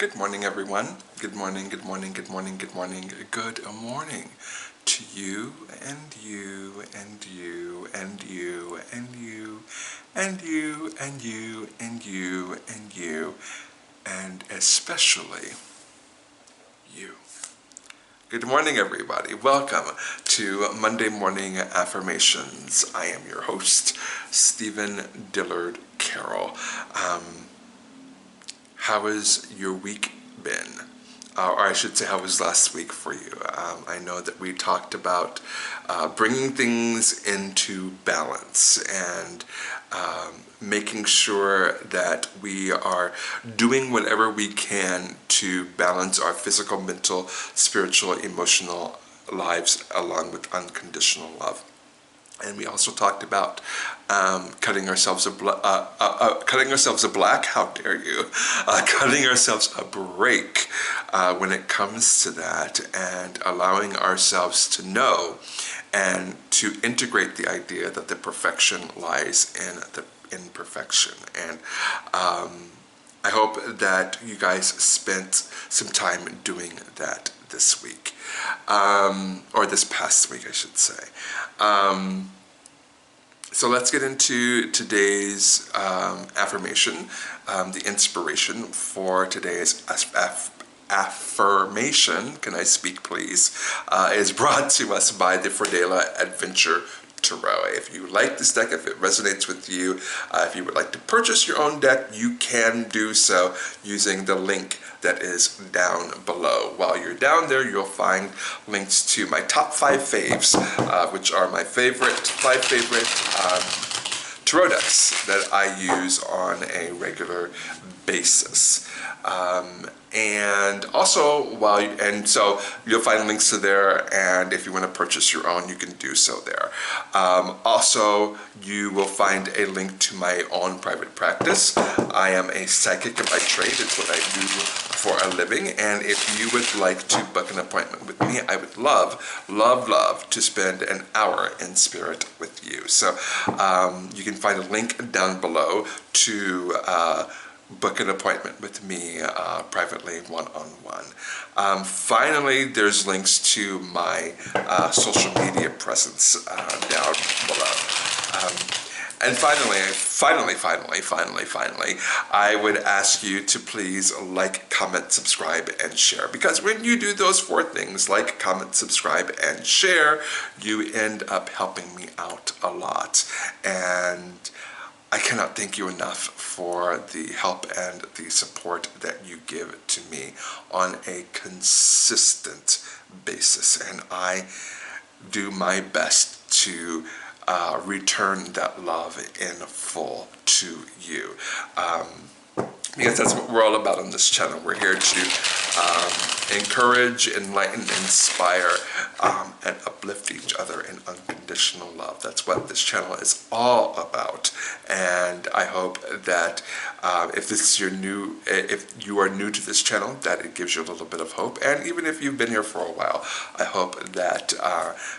Good morning, everyone. Good morning, good morning, good morning, good morning, good morning to you and you and you and you and you and you and you and you and you and especially you. Good morning, everybody. Welcome to Monday Morning Affirmations. I am your host, Stephen Dillard Carroll. How has your week been? Or I should say, how was last week for you? I know that we talked about bringing things into balance and making sure that we are doing whatever we can to balance our physical, mental, spiritual, emotional lives along with unconditional love. And we also talked about cutting ourselves a black. How dare you? Cutting ourselves a break when it comes to that, and allowing ourselves to know and to integrate the idea that the perfection lies in the imperfection. And I hope that you guys spent some time doing that this week, or this past week, I should say. So let's get into today's affirmation. The inspiration for today's affirmation, can I speak please, is brought to us by the Fredela Adventure Tarot. If you like this deck, if it resonates with you, if you would like to purchase your own deck, you can do so using the link that is down below. While you're down there, you'll find links to my top 5 faves, which are my five favorite tarot decks that I use on a regular basis. And also, so you'll find links to there, and if you want to purchase your own, you can do so there. Also, you will find a link to my own private practice. I am a psychic by trade. It's what I do for a living, and if you would like to book an appointment with me, I would love to spend an hour in spirit with you. So you can find a link down below to book an appointment with me privately, one-on-one. Finally, there's links to my social media presence down below. And finally, I would ask you to please like, comment, subscribe, and share. Because when you do those 4 things, like, comment, subscribe, and share, you end up helping me out a lot. And I cannot thank you enough for the help and the support that you give to me on a consistent basis. And I do my best to return that love in full to you. Because that's what we're all about on this channel. We're here to encourage, enlighten, inspire, and uplift each other in unconditional love. That's what this channel is all about. And I hope that if you are new to this channel, that it gives you a little bit of hope. And even if you've been here for a while, I hope that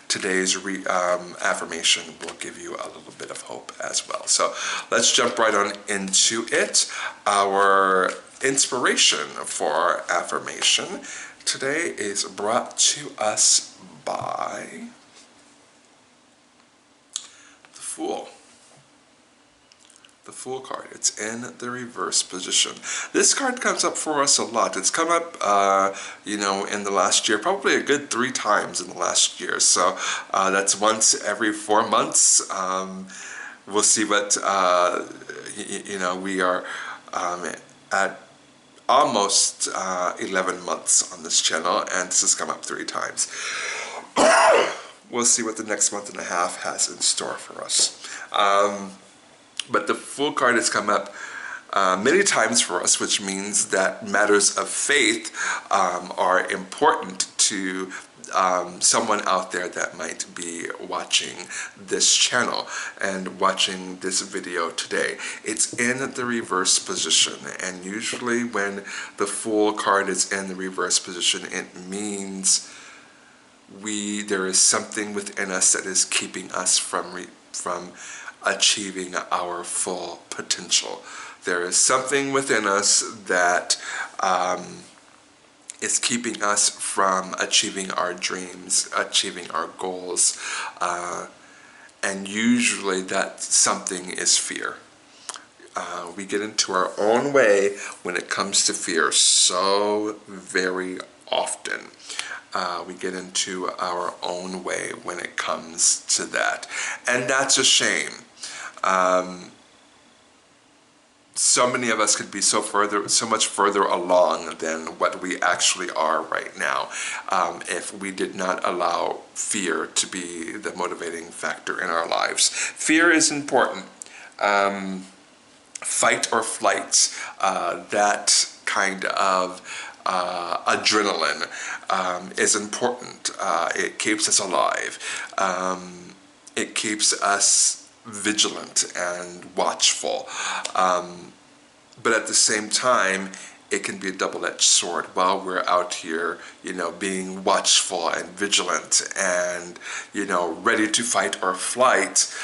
today's affirmation will give you a little bit of hope as well. So let's jump right on into it. Our inspiration for our affirmation today is brought to us by the Fool. The Fool card. It's in the reverse position. This card comes up for us a lot. It's come up, in the last year, probably a good 3 times in the last year. So that's once every 4 months. We'll see what, we are at almost 11 months on this channel, and this has come up 3 times. We'll see what the next month and a half has in store for us. But the Fool card has come up many times for us, which means that matters of faith are important to someone out there that might be watching this channel and watching this video today. It's in the reverse position, and usually when the Fool card is in the reverse position, it means there is something within us that is keeping us from achieving our full potential. There is something within us that is keeping us from achieving our dreams, achieving our goals, and usually that something is fear. We get into our own way when it comes to fear so very often. We get into our own way when it comes to that. And that's a shame. So many of us could be so much further along than what we actually are right now, if we did not allow fear to be the motivating factor in our lives. Fear is important. Fight or flight, that kind of adrenaline is important. It keeps us alive. It keeps us vigilant and watchful. But at the same time, it can be a double-edged sword. While we're out here, being watchful and vigilant and, ready to fight or flight,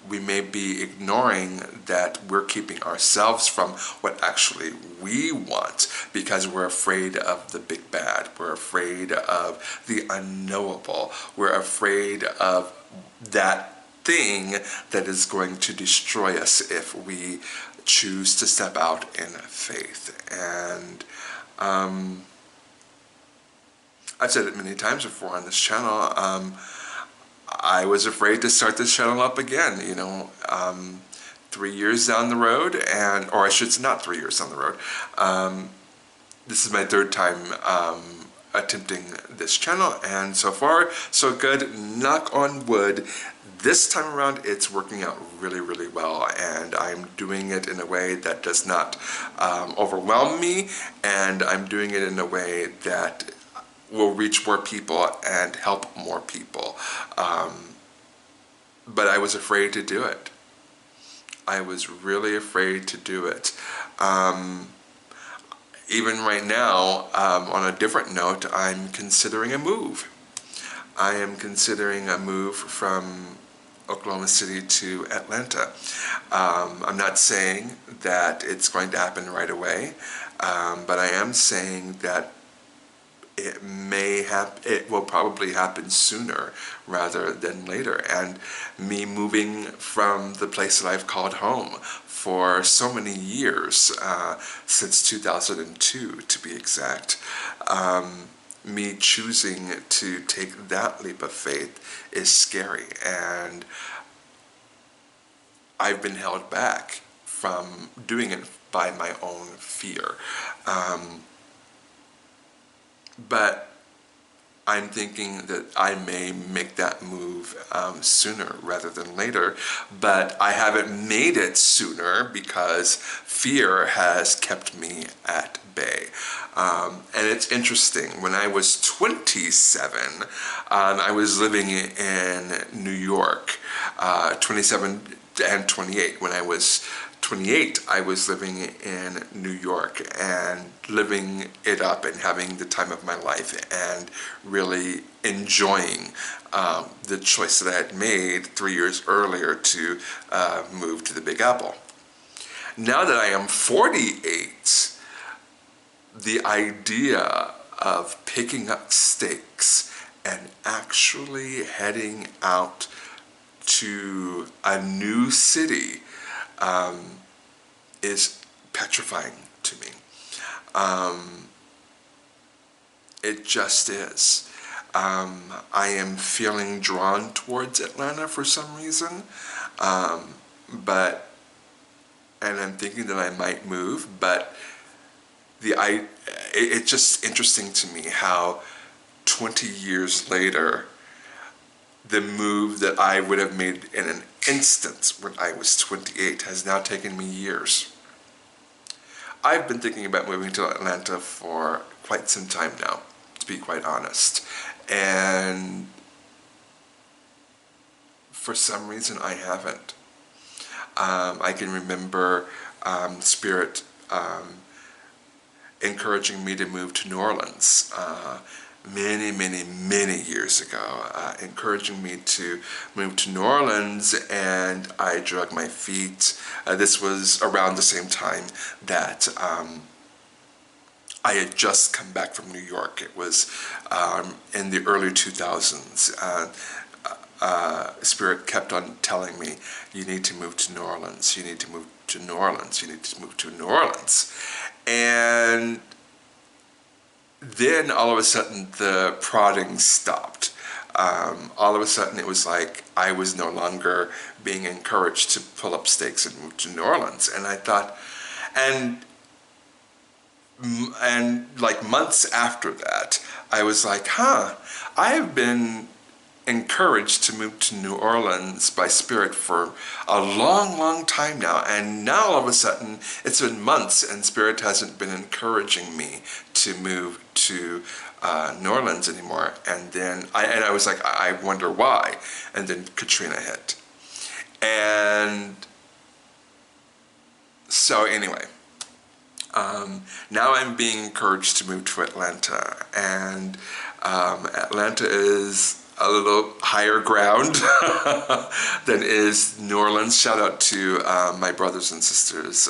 we may be ignoring that we're keeping ourselves from what actually we want because we're afraid of the big bad. We're afraid of the unknowable. We're afraid of that thing that is going to destroy us if we choose to step out in faith. And I've said it many times before on this channel. I was afraid to start this channel up again, 3 years down the road, or I should say not 3 years down the road. This is my third time attempting this channel, and so far, so good. Knock on wood. This time around, it's working out really, really well, and I'm doing it in a way that does not overwhelm me, and I'm doing it in a way that will reach more people and help more people. But I was afraid to do it. I was really afraid to do it. Even right now, on a different note, I'm considering a move. I am considering a move from Oklahoma City to Atlanta. I'm not saying that it's going to happen right away, but I am saying that it will probably happen sooner rather than later. And me moving from the place that I've called home for so many years, since 2002 to be exact, me choosing to take that leap of faith is scary, and I've been held back from doing it by my own fear. But I'm thinking that I may make that move sooner rather than later, but I haven't made it sooner because fear has kept me at bay. And it's interesting, when I was 27, I was living in New York, 27 and 28. When I was 28, I was living in New York and living it up and having the time of my life and really enjoying the choice that I had made 3 years earlier to move to the Big Apple. Now that I am 48, the idea of picking up stakes and actually heading out to a new city is petrifying to me. It just is. I am feeling drawn towards Atlanta for some reason, and I'm thinking that I might move, but it's just interesting to me how 20 years later, the move that I would have made in an instant when I was 28 has now taken me years. I've been thinking about moving to Atlanta for quite some time now, to be quite honest. And for some reason I haven't. I can remember Spirit encouraging me to move to New Orleans many years ago, encouraging me to move to New Orleans, and I drug my feet. This was around the same time that I had just come back from New York. It was in the early 2000s. Spirit kept on telling me, you need to move to New Orleans, you need to move to New Orleans, you need to move to New Orleans. And then all of a sudden the prodding stopped. All of a sudden it was like I was no longer being encouraged to pull up stakes and move to New Orleans. And I thought, and like months after that, I was like, I've been encouraged to move to New Orleans by Spirit for a long, long time now. And now all of a sudden, it's been months and Spirit hasn't been encouraging me to move to New Orleans anymore. And then I was like, I wonder why. And then Katrina hit. And so anyway, now I'm being encouraged to move to Atlanta, and Atlanta is a little higher ground than is New Orleans. Shout out to my brothers and sisters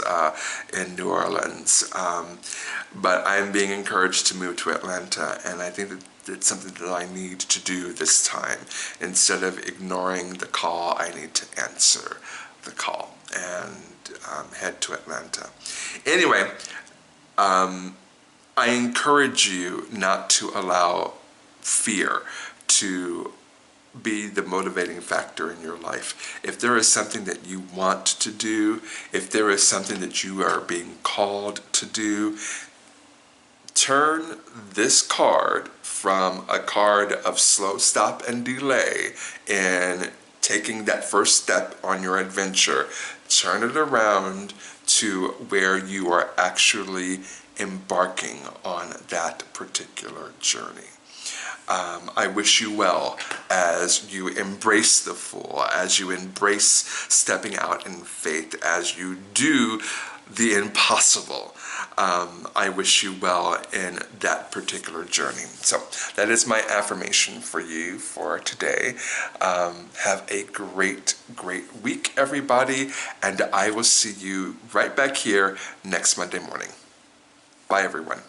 in New Orleans. But I'm being encouraged to move to Atlanta, and I think that it's something that I need to do this time. Instead of ignoring the call, I need to answer the call and head to Atlanta. Anyway, I encourage you not to allow fear to be the motivating factor in your life. If there is something that you want to do, if there is something that you are being called to do, turn this card from a card of slow stop and delay in taking that first step on your adventure, turn it around to where you are actually embarking on that particular journey. I wish you well as you embrace the full, as you embrace stepping out in faith, as you do the impossible. I wish you well in that particular journey. So that is my affirmation for you for today. Have a great, great week, everybody, and I will see you right back here next Monday morning. Bye, everyone.